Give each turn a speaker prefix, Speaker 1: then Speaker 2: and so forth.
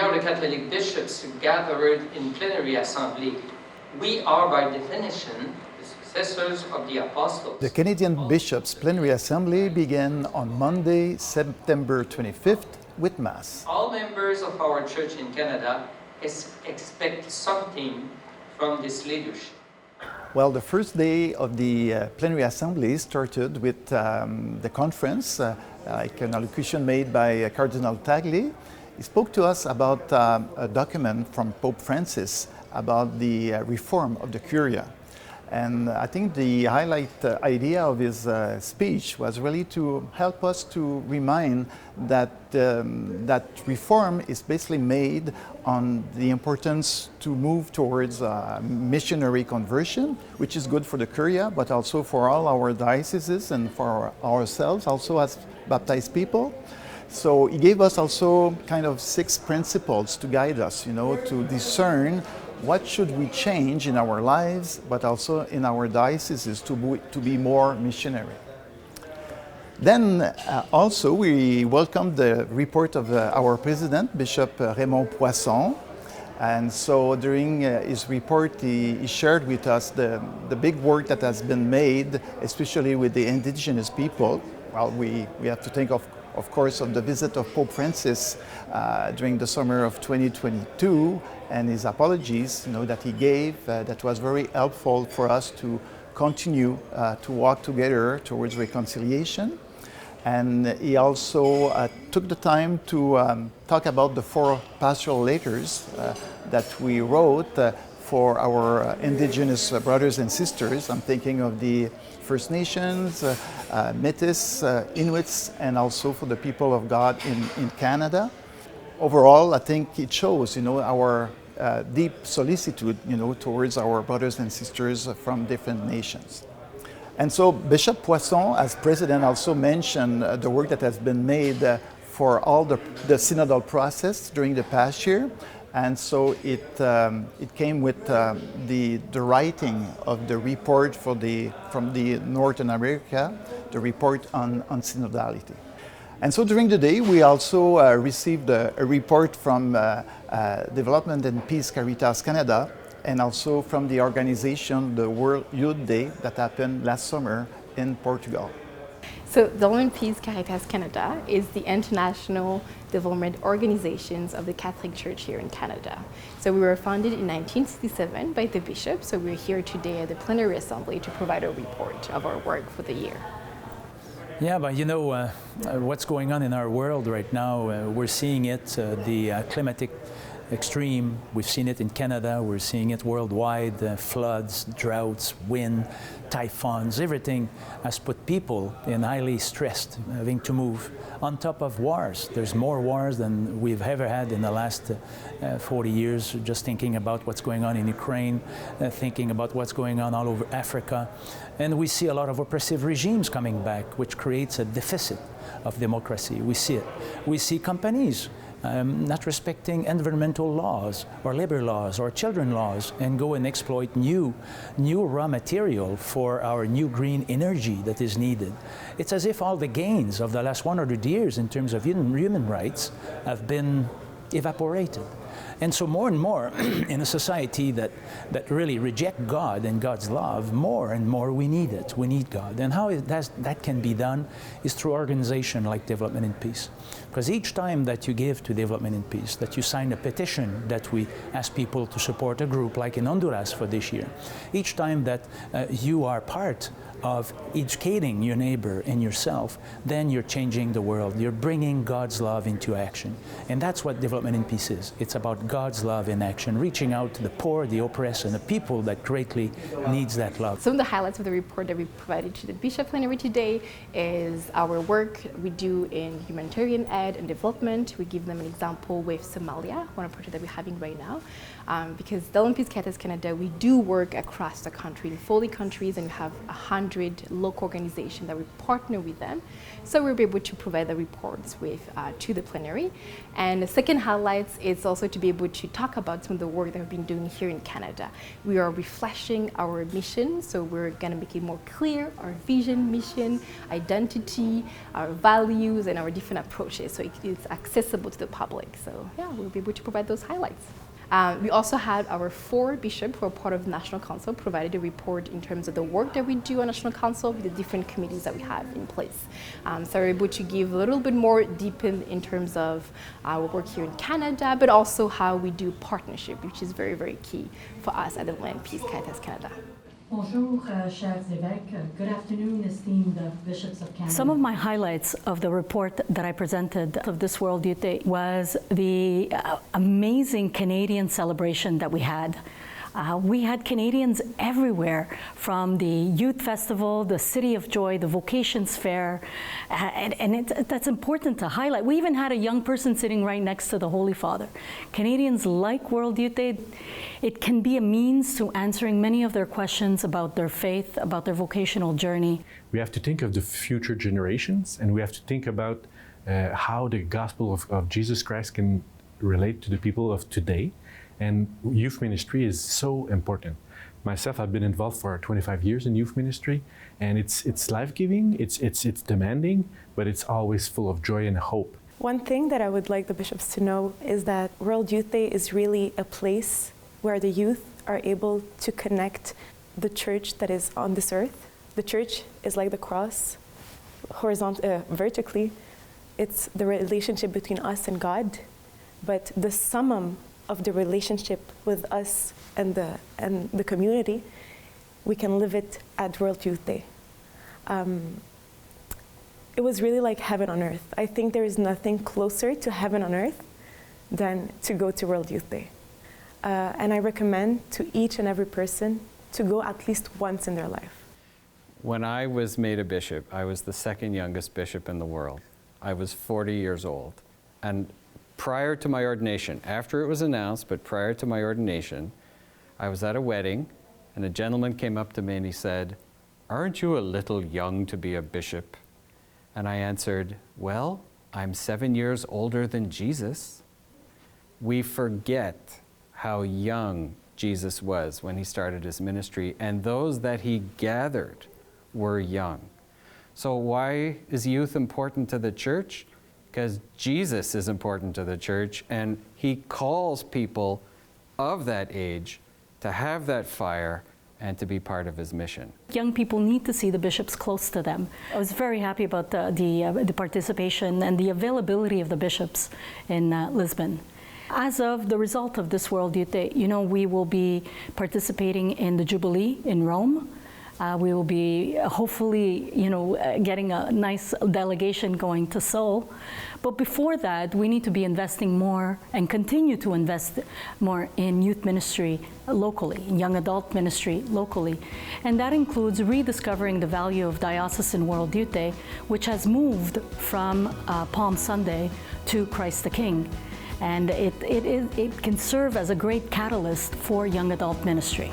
Speaker 1: are the Catholic bishops gathered in Plenary Assembly. We are, by definition, the successors of the apostles.
Speaker 2: The Canadian Bishops' Plenary Assembly began on Monday, September 25th, with Mass.
Speaker 1: All members of our church in Canada expect something from this leadership.
Speaker 2: Well, the first day of the Plenary Assembly started with the conference, like an allocution made by Cardinal Tagle. He spoke to us about a document from Pope Francis about the reform of the Curia. And I think the highlight idea of his speech was really to help us to remind that that reform is basically made on the importance to move towards missionary conversion, which is good for the Curia, but also for all our dioceses and for ourselves, also as baptized people. So he gave us also kind of 6 principles to guide us, to discern what should we change in our lives, but also in our dioceses to be more missionary. Then also we welcomed the report of our president, Bishop Raymond Poisson. And so during his report, he shared with us the big work that has been made, especially with the indigenous people. Well, we have to think of course, of the visit of Pope Francis during the summer of 2022 and his apologies, that he gave, that was very helpful for us to continue to walk together towards reconciliation. And he also took the time to talk about the 4 pastoral letters that we wrote for our indigenous brothers and sisters. I'm thinking of the First Nations, Métis, Inuits, and also for the people of God in Canada. Overall, I think it shows, our deep solicitude, towards our brothers and sisters from different nations. And so Bishop Poisson, as president, also mentioned the work that has been made for all the synodal process during the past year. And so it came with the writing of the report from the Northern America, the report on synodality. And so during the day, we also received a report from Development and Peace Caritas Canada, and also from the organization, the World Youth Day, that happened last summer in Portugal.
Speaker 3: So Development and Peace Caritas Canada is the international development organizations of the Catholic Church here in Canada. So we were founded in 1967 by the bishop, so we're here today at the Plenary Assembly to provide a report of our work for the year.
Speaker 4: Yeah, but what's going on in our world right now, we're seeing it, the climatic extreme. We've seen it in Canada, we're seeing it worldwide, floods, droughts, wind, typhoons, everything has put people in highly stressed, having to move on top of wars. There's more wars than we've ever had in the last 40 years, just thinking about what's going on in Ukraine, thinking about what's going on all over Africa. And we see a lot of oppressive regimes coming back, which creates a deficit of democracy. We see it. We see companies not respecting environmental laws or labor laws or children laws and go and exploit new raw material for our new green energy that is needed. It's as if all the gains of the last 100 years in terms of human rights have been evaporated. And so more and more in a society that really reject God and God's love, more and more we need it. We need God. And how that can be done is through organization like Development and Peace. Because each time that you give to Development and Peace, that you sign a petition that we ask people to support a group like in Honduras for this year, each time that you are part of educating your neighbor and yourself, then you're changing the world. You're bringing God's love into action. And that's what Development and Peace is. It's about God's love in action, reaching out to the poor, the oppressed, and the people that greatly needs that love.
Speaker 3: Some of the highlights of the report that we provided to the Bishop Plenary today is our work we do in humanitarian aid and development. We give them an example with Somalia, one project that we're having right now. Because Development and Peace Caritas Canada, we do work across the country in 40 countries, and we have 100 local organizations that we partner with them. So we'll be able to provide the reports to the plenary. And the second highlight is also to be able to talk about some of the work that we've been doing here in Canada. We are refreshing our mission, so we're going to make it more clear, our vision, mission, identity, our values, and our different approaches, so it's accessible to the public. So yeah, we'll be able to provide those highlights. We also had our 4 bishops who are part of the National Council provided a report in terms of the work that we do on National Council with the different committees that we have in place. So we're able to give a little bit more deep in terms of our work here in Canada, but also how we do partnership, which is very, very key for us at the Land Peace Caritas Canada.
Speaker 5: Bonjour, chers évêques. Good afternoon, esteemed bishops of Canada.
Speaker 6: Some of my highlights of the report that I presented of this World Youth Day was the amazing Canadian celebration that we had. We had Canadians everywhere, from the Youth Festival, the City of Joy, the Vocations Fair, and that's important to highlight. We even had a young person sitting right next to the Holy Father. Canadians like World Youth Day. It can be a means to answering many of their questions about their faith, about their vocational journey.
Speaker 7: We have to think of the future generations, and we have to think about how the gospel of Jesus Christ can relate to the people of today. And youth ministry is so important. Myself, I've been involved for 25 years in youth ministry, and it's life-giving, it's demanding, but it's always full of joy and hope.
Speaker 8: One thing that I would like the bishops to know is that World Youth Day is really a place where the youth are able to connect the church that is on this earth. The church is like the cross, vertically. It's the relationship between us and God, but the summum of the relationship with us and the community, we can live it at World Youth Day. It was really like heaven on earth. I think there is nothing closer to heaven on earth than to go to World Youth Day. And I recommend to each and every person to go at least once in their life.
Speaker 9: When I was made a bishop, I was the second youngest bishop in the world. I was 40 years old. And prior to my ordination, after it was announced, but prior to my ordination, I was at a wedding, and a gentleman came up to me and he said, "Aren't you a little young to be a bishop?" And I answered, "Well, I'm 7 years older than Jesus." We forget how young Jesus was when he started his ministry, and those that he gathered were young. So why is youth important to the church? Because Jesus is important to the church, and he calls people of that age to have that fire and to be part of his mission.
Speaker 6: Young people need to see the bishops close to them. I was very happy about the participation and the availability of the bishops in Lisbon. As of the result of this World Youth Day, we will be participating in the Jubilee in Rome. We will be hopefully, getting a nice delegation going to Seoul. But before that, we need to be investing more and continue to invest more in youth ministry locally, in young adult ministry locally. And that includes rediscovering the value of Diocesan World Youth Day, which has moved from Palm Sunday to Christ the King. And it can serve as a great catalyst for young adult ministry.